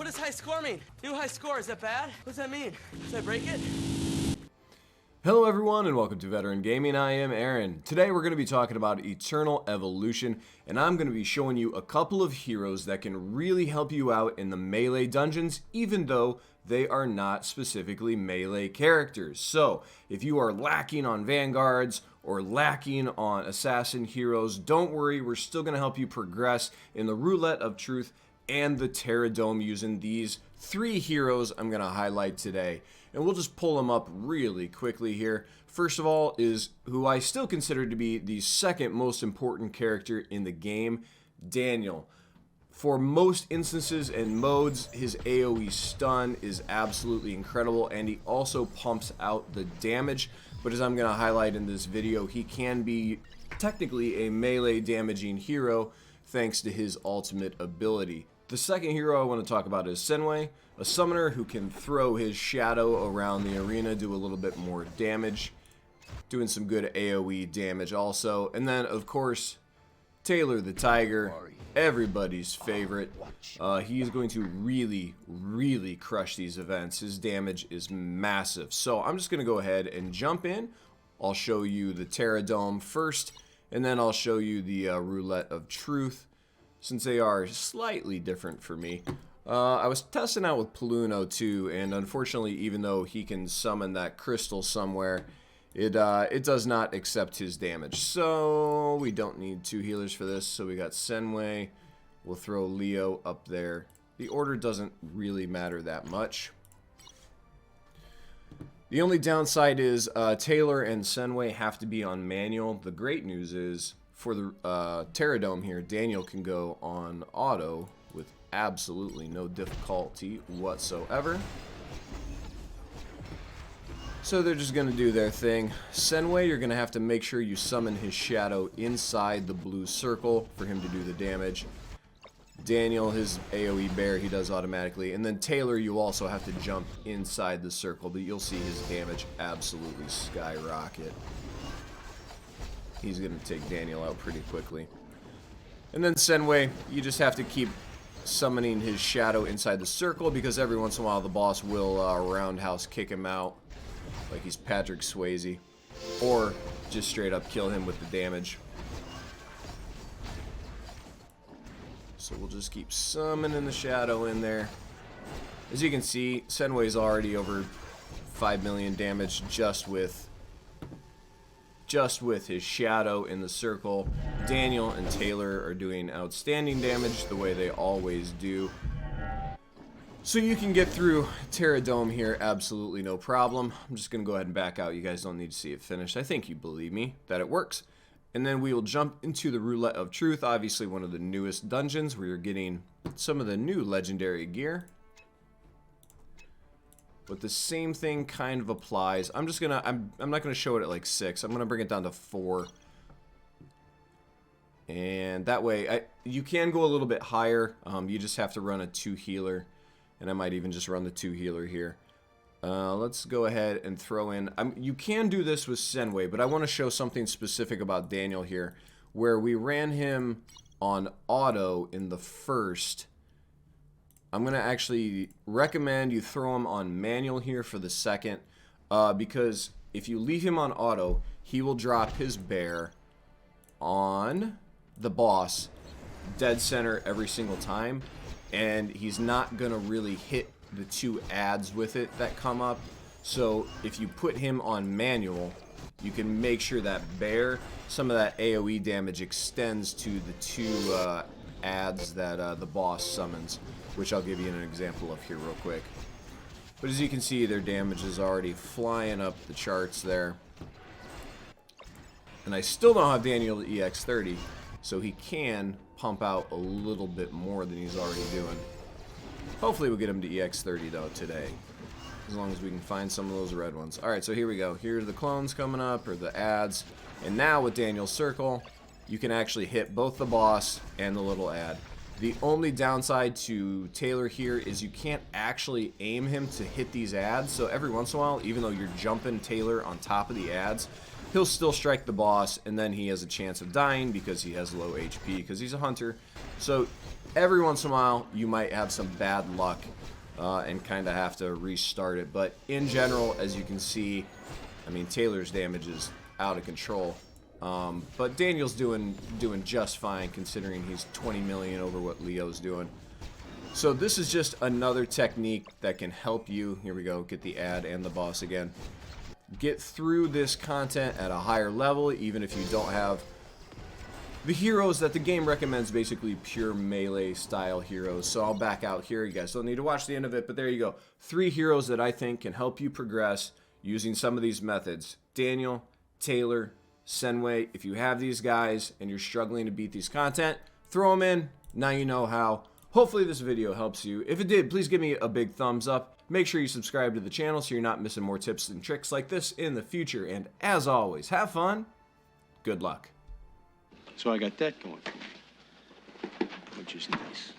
What does high score mean? New high score, is that bad? What does that mean? Should I break it? Hello everyone and welcome to Veteran Gaming. I am Aaron. Today we're going to be talking about Eternal Evolution, and I'm going to be showing you a couple of heroes that can really help you out in the melee dungeons, even though they are not specifically melee characters. So if you are lacking on vanguards or lacking on assassin heroes, don't worry, we're still going to help you progress in the Roulette of Truth and the Terradome using these three heroes I'm going to highlight today. And we'll just pull them up really quickly here. First of all is who I still consider to be the second most important character in the game, Daniel. For most instances and modes, his AoE stun is absolutely incredible, and he also pumps out the damage. But as I'm going to highlight in this video, he can be technically a melee damaging hero thanks to his ultimate ability. The second hero I want to talk about is Senway, a summoner who can throw his shadow around the arena, do a little bit more damage, doing some good AoE damage also. And then, of course, Taylor the Tiger, everybody's favorite. He is going to really crush these events. His damage is massive. So I'm just going to go ahead and jump in. I'll show you the Terradome first, and then I'll show you the Roulette of Truth, since they are slightly different for me. I was testing out with Paluno too, and unfortunately, even though he can summon that crystal somewhere, it does not accept his damage. So we don't need two healers for this. So we got Senway. We'll throw Leo up there. The order doesn't really matter that much. The only downside is Taylor and Senway have to be on manual. The great news is for the Terradome here, Daniel can go on auto with absolutely no difficulty whatsoever. So they're just going to do their thing. Senway, you're going to have to make sure you summon his shadow inside the blue circle for him to do the damage. Daniel, his AoE bear, he does automatically. And then Taylor, you also have to jump inside the circle, but you'll see his damage absolutely skyrocket. He's going to take Daniel out pretty quickly. And then Senway, you just have to keep summoning his shadow inside the circle, because every once in a while the boss will roundhouse kick him out like he's Patrick Swayze, or just straight up kill him with the damage. So we'll just keep summoning the shadow in there. As you can see, Senway's already over 5 million damage just with his shadow in the circle. Daniel and Taylor are doing outstanding damage the way they always do. So you can get through Terradome here absolutely no problem. I'm just going to go ahead and back out. You guys don't need to see it finished. I think you believe me that it works. And then we will jump into the Roulette of Truth, obviously one of the newest dungeons where you're getting some of the new legendary gear. But the same thing kind of applies. I'm not gonna show it at like 6. I'm gonna bring it down to 4. And that way, you can go a little bit higher. You just have to run a 2 healer. And I might even just run the 2 healer here. Let's go ahead and throw in... you can do this with Senway, but I want to show something specific about Daniel here, where we ran him on auto in the first. I'm going to actually recommend you throw him on manual here for the second, because if you leave him on auto, he will drop his bear on the boss dead center every single time, and he's not going to really hit the 2 adds with it that come up. So if you put him on manual, you can make sure that bear, some of that AoE damage extends to the 2 adds that the boss summons, which I'll give you an example of here real quick. But as you can see, their damage is already flying up the charts there. And I still don't have Daniel to EX30, so he can pump out a little bit more than he's already doing. Hopefully we'll get him to EX30 though today, as long as we can find some of those red ones. Alright, so here we go. Here are the clones coming up, or the adds. And now with Daniel's circle, you can actually hit both the boss and the little ad. The only downside to Taylor here is you can't actually aim him to hit these adds. So every once in a while, even though you're jumping Taylor on top of the adds, he'll still strike the boss, and then he has a chance of dying because he has low HP because he's a hunter. So every once in a while you might have some bad luck and kind of have to restart it. But in general, as you can see, I mean, Taylor's damage is out of control. But Daniel's doing just fine considering he's 20 million over what Leo's doing. So this is just another technique that can help you, here we go, get the ad and the boss again, get through this content at a higher level, even if you don't have the heroes that the game recommends, basically pure melee style heroes. So I'll back out here. You guys don't need to watch the end of it, but there you go. 3 heroes that I think can help you progress using some of these methods. Daniel, Taylor, Senway. If you have these guys and you're struggling to beat these content, throw them in. Now you know how. Hopefully this video helps you. If it did, please give me a big thumbs up. Make sure you subscribe to the channel so you're not missing more tips and tricks like this in the future. And as always, have fun. Good luck. So I got that going for me, which is nice.